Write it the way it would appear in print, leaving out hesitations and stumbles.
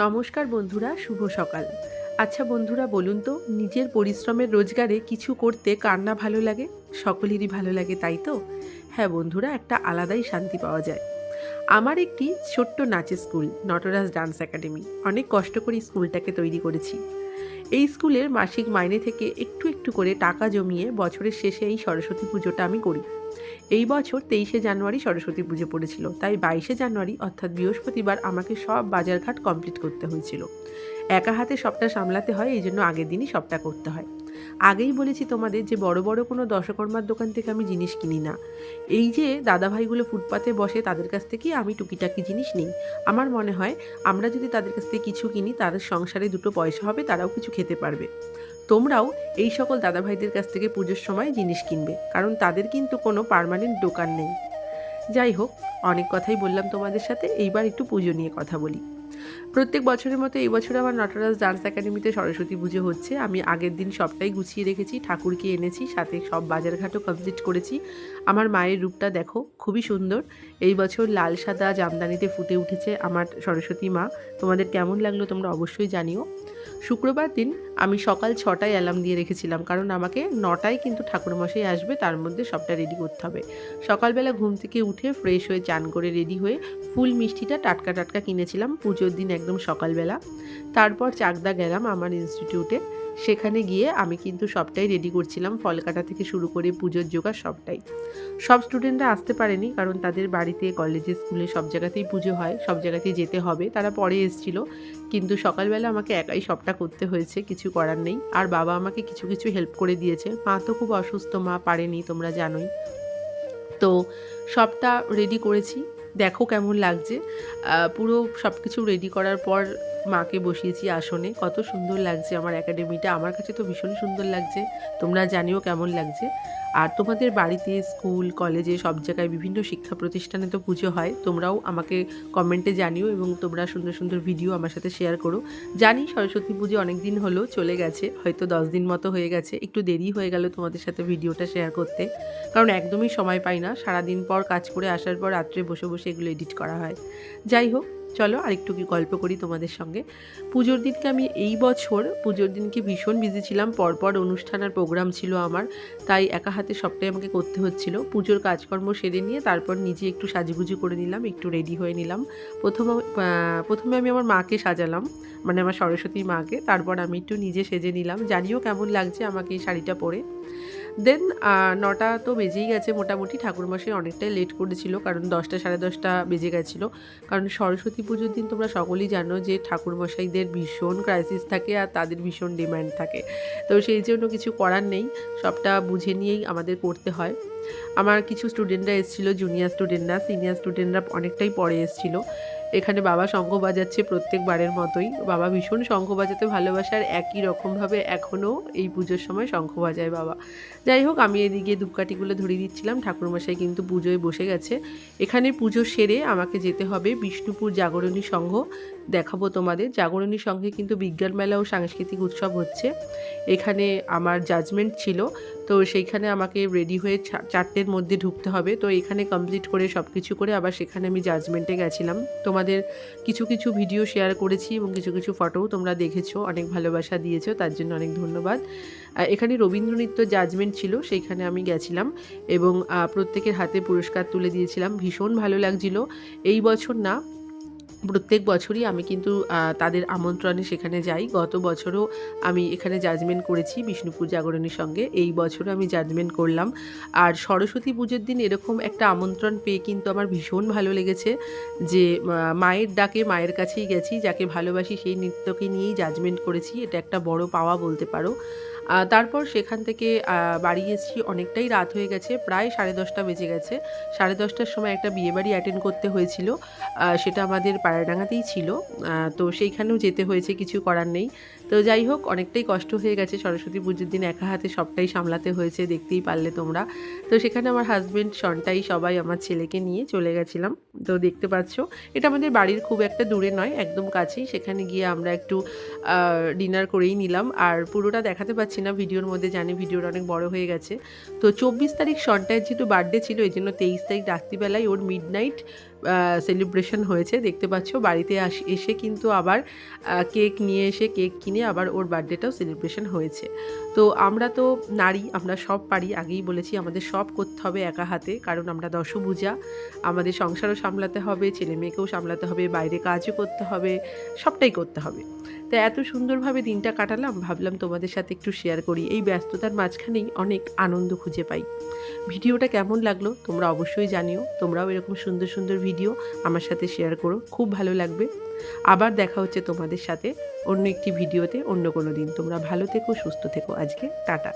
নমস্কার বন্ধুরা, শুভ সকাল। আচ্ছা বন্ধুরা, বলুন তো, নিজের পরিশ্রমের রোজগারে কিছু করতে কার না ভালো লাগে? সকলেরই ভালো লাগে, তাই তো? হ্যাঁ বন্ধুরা, একটা আলাদাই শান্তি পাওয়া যায়। আমার একটি ছোট্ট নাচের স্কুল, নটরাজ ডান্স একাডেমি। অনেক কষ্ট করে স্কুলটাকে তৈরি করেছি। এই স্কুলের মাসিক মাইনে থেকে একটু একটু করে টাকা জমিয়ে বছরের শেষে এই সরস্বতী পুজোটা আমি করি। এই বছর 23শে জানুয়ারি সরস্বতী পুজো পড়েছিল, তাই 22শে জানুয়ারি অর্থাৎ বৃহস্পতিবার আমাকে সব বাজারঘাট কমপ্লিট করতে হয়েছিল। একা হাতে সবটা সামলাতে হয়, এই জন্য আগের দিনই সবটা করতে হয়। আগেই বলেছি তোমাদের যে বড় বড় কোনো দশকর্মার দোকান থেকে আমি জিনিস কিনি না। এই যে দাদাভাইগুলো ফুটপাতে বসে, তাদের কাছ থেকেই আমি টুকিটাকি জিনিস নিই। আমার মনে হয় আমরা যদি তাদের কাছ থেকে কিছু কিনি, তাদের সংসারে দুটো পয়সা হবে, তারাও কিছু খেতে পারবে। তোমরাও এই সকল দাদাভাইদের কাছ থেকে পুজোর সময় জিনিস কিনবে, কারণ তাদের কিন্তু কোনো পার্মানেন্ট দোকান নেই। যাই হোক, অনেক কথাই বললাম তোমাদের সাথে, এইবার একটু পুজো নিয়ে কথা বলি। প্রত্যেক বছরের মতো এই বছর আমার নটরাজ ডান্স একাডেমিতে সরস্বতী পুজো হচ্ছে। আমি আগের দিন সবটাই গুছিয়ে রেখেছি, ঠাকুরকে এনেছি, সাথে সব বাজারঘাটও কমপ্লিট করেছি। আমার মায়ের রূপটা দেখো, খুবই সুন্দর। এই বছর লাল সাদা জামদানিতে ফুটে উঠেছে আমার সরস্বতী মা। তোমাদের কেমন লাগলো তোমরা অবশ্যই জানিও। শুক্রবার দিন আমি সকাল 6টায় অ্যালার্ম দিয়ে রেখেছিলাম, কারণ আমাকে 9টায় কিন্তু ঠাকুরমশাই আসবে, তার মধ্যে সবটা রেডি করতে হবে। সকালবেলা ঘুম থেকে উঠে ফ্রেশ হয়ে চান করে রেডি হয়ে ফুল মিষ্টিটা টাটকা টাটকা কিনেছিলাম পুজোর দিন একদম সকালবেলা। তারপর চাকদা গেলাম আমার ইনস্টিটিউটে। সেখানে গিয়ে আমি কিন্তু সবটাই রেডি করছিলাম, ফল কাটা থেকে শুরু করে পুজোর জোগাড় সবটাই। সব স্টুডেন্টরা আসতে পারেনি, কারণ তাদের বাড়িতে, কলেজে, স্কুলে সব জায়গাতেই পুজো হয়, সব জায়গাতেই যেতে হবে, তারা পরে এসেছিল। কিন্তু সকালবেলা আমাকে একাই সবটা করতে হয়েছে, কিছু করার নেই। আর বাবা আমাকে কিছু কিছু হেল্প করে দিয়েছে। মা তো খুব অসুস্থ, মা পারেনি, তোমরা জানোই। তো সবটা রেডি করেছি, দেখো কেমন লাগছে। পুরো সব কিছু রেডি করার পর মাকে বসিয়েছি আসনে। কত সুন্দর লাগছে আমার একাডেমিটা, আমার কাছে তো ভীষণ সুন্দর লাগছে। তোমরা জানিও কেমন লাগছে। আর তোমাদের বাড়িতে, স্কুল, কলেজে, সব জায়গায় বিভিন্ন শিক্ষা প্রতিষ্ঠানে তো পুজো হয়, তোমরাও আমাকে কমেন্টে জানিও এবং তোমরা সুন্দর সুন্দর ভিডিও আমার সাথে শেয়ার করো। জানি সরস্বতী পুজো অনেক দিন হলো চলে গেছে, হয়তো 10 দিন মতো হয়ে গেছে, একটু দেরি হয়ে গেল তোমাদের সাথে ভিডিওটা শেয়ার করতে, কারণ একদমই সময় পাই না। সারাদিন পর কাজ করে আসার পর রাত্রে বসে বসে এগুলো এডিট করা হয়। যাই হোক, চলো আরেকটু কি গল্প করি তোমাদের সঙ্গে। পুজোর দিনকে আমি এই বছর পুজোর দিনকে ভীষণ বিজি ছিলাম, পরপর অনুষ্ঠান আর প্রোগ্রাম ছিল আমার, তাই একা হাতে সবটাই আমাকে করতে হচ্ছিল। পুজোর কাজকর্ম সেরে নিয়ে তারপর নিজে একটু সাজুগুজু করে নিলাম, একটু রেডি হয়ে নিলাম। প্রথমে আমি আমার মাকে সাজালাম, মানে আমার সরস্বতী মাকে। তারপর আমি একটু নিজে সেজে নিলাম, জানিও কেমন লাগছে আমাকে এই শাড়িটা পরে। দেন 9টা তো বেজেই গেছে মোটামুটি। ঠাকুরমশাই অনেকটাই লেট করেছিল, কারণ 10টা সাড়ে 10টা বেজে গেছিলো। কারণ সরস্বতী পুজোর দিন তোমরা সকলেই জানো যে ঠাকুরমশাইদের ভীষণ ক্রাইসিস থাকে আর তাদের ভীষণ ডিম্যান্ড থাকে। তো সেই জন্য কিছু করার নেই, সবটা বুঝে নিয়েই আমাদের করতে হয়। আমার কিছু স্টুডেন্টরা এসেছিলো, জুনিয়র স্টুডেন্টরা, সিনিয়র স্টুডেন্টরা অনেকটাই পরে এসেছিলো। এখানে বাবা শঙ্খ বাজাচ্ছে প্রত্যেকবারের মতোই। বাবা ভীষণ শঙ্খ বাজাতে ভালোবাসে, আর একই রকমভাবে এখনও এই পুজোর সময় শঙ্খ বাজায় বাবা। যাই হোক, আমি এদিকে ধূপকাঠিগুলো ধরিয়ে দিচ্ছিলাম, ঠাকুরমশাই কিন্তু পুজোয় বসে গেছে। এখানে পুজো সেরে আমাকে যেতে হবে বিষ্ণুপুর জাগরণী সংঘ। দেখাবো তোমাদের, জাগরণী সংঘে কিন্তু বিজ্ঞান মেলা ও সাংস্কৃতিক উৎসব হচ্ছে। এখানে আমার জাজমেন্ট ছিল, তো সেইখানে আমাকে রেডি হয়ে 4টের মধ্যে ঢুকতে হবে। তো এখানে কমপ্লিট করে সব কিছু করে আবার সেখানে আমি জাজমেন্টে গেছিলাম। তোমাদের কিছু কিছু ভিডিও শেয়ার করেছি এবং কিছু কিছু ফটোও তোমরা দেখেছো, অনেক ভালোবাসা দিয়েছো, তার জন্য অনেক ধন্যবাদ। এখানে রবীন্দ্র নৃত্য জাজমেন্ট ছিল, সেইখানে আমি গেছিলাম এবং প্রত্যেকের হাতে পুরস্কার তুলে দিয়েছিলাম। ভীষণ ভালো লাগছিল। এই বছর না, প্রত্যেক বছরই আমি কিন্তু তাদের আমন্ত্রণে সেখানে যাই। গত বছরও আমি এখানে জাজমেন্ট করেছি বিষ্ণুপুর জাগরণীর সঙ্গে, এই বছরও আমি জাজমেন্ট করলাম। আর সরস্বতী পুজোর দিন এরকম একটা আমন্ত্রণ পেয়ে কিন্তু আমার ভীষণ ভালো লেগেছে, যে মায়ের ডাকে মায়ের কাছেই গেছি, যাকে ভালোবাসি সেই নৃত্যকে নিয়েই জাজমেন্ট করেছি। এটা একটা বড় পাওয়া বলতে পারো। তারপর সেখান থেকে বাড়ি এসেছি, অনেকটাই রাত হয়ে গেছে, প্রায় 10:30 বেজে গেছে। 10:30টার সময় একটা বিয়েবাড়ি অ্যাটেন্ড করতে হয়েছিল, সেটা আমাদের পায়রাডাঙ্গাতেই ছিল। তো সেইখানেও যেতে হয়েছে, কিছু করার নেই। তো যাই হোক, অনেকটাই কষ্ট হয়ে গেছে, সরস্বতী পুজোর দিন একা হাতে সবটাই সামলাতে হয়েছে, দেখতেই পারলে তোমরা। তো সেখানে আমার হাজব্যান্ড, সন্তাই, সবাই আমার ছেলেকে নিয়ে চলে গেছিলাম। তো দেখতে পাচ্ছ, এটা আমাদের বাড়ির খুব একটা দূরে নয়, একদম কাছেই। সেখানে গিয়ে আমরা একটু ডিনার করেই নিলাম। আর পুরোটা দেখাতে পারছি না ভিডিওর মধ্যে, জানি ভিডিওটা অনেক বড় হয়ে গেছে। তো 24 তারিখ সন্তায়ের যেহেতু বার্থডে ছিল, এই জন্য 23 তারিখ রাত্রিবেলায় ওর মিডনাইট সেলিব্রেশন হয়েছে। দেখতে পাচ্ছ বাড়িতে এসে কিন্তু আবার কেক নিয়ে এসে কেক কিনে আবার ওর বার্থডেটাও সেলিব্রেশন হয়েছে। তো আমরা তো নারী, আমরা সব পারি। আগেই বলেছি আমাদের সব করতে হবে একা হাতে, কারণ আমরা দশভুজা। আমাদের সংসারও সামলাতে হবে, ছেলেমেয়েকেও সামলাতে হবে, বাইরে কাজও করতে হবে, সবটাই করতে হবে। তো এত সুন্দরভাবে দিনটা কাটালাম, ভাবলাম তোমাদের সাথে একটু শেয়ার করি। এই ব্যস্ততার মাঝখানেই অনেক আনন্দ খুঁজে পাই। ভিডিওটা কেমন লাগলো তোমরা অবশ্যই জানিও। তোমরাও এরকম সুন্দর সুন্দর ভিডিও আমার সাথে শেয়ার করো, খুব ভালো লাগবে। আবার দেখা হচ্ছে তোমাদের সাথে অন্য একটি ভিডিওতে অন্য কোনো দিন। তোমরা ভালো থেকো, সুস্থ থেকো। আজকে টাটা।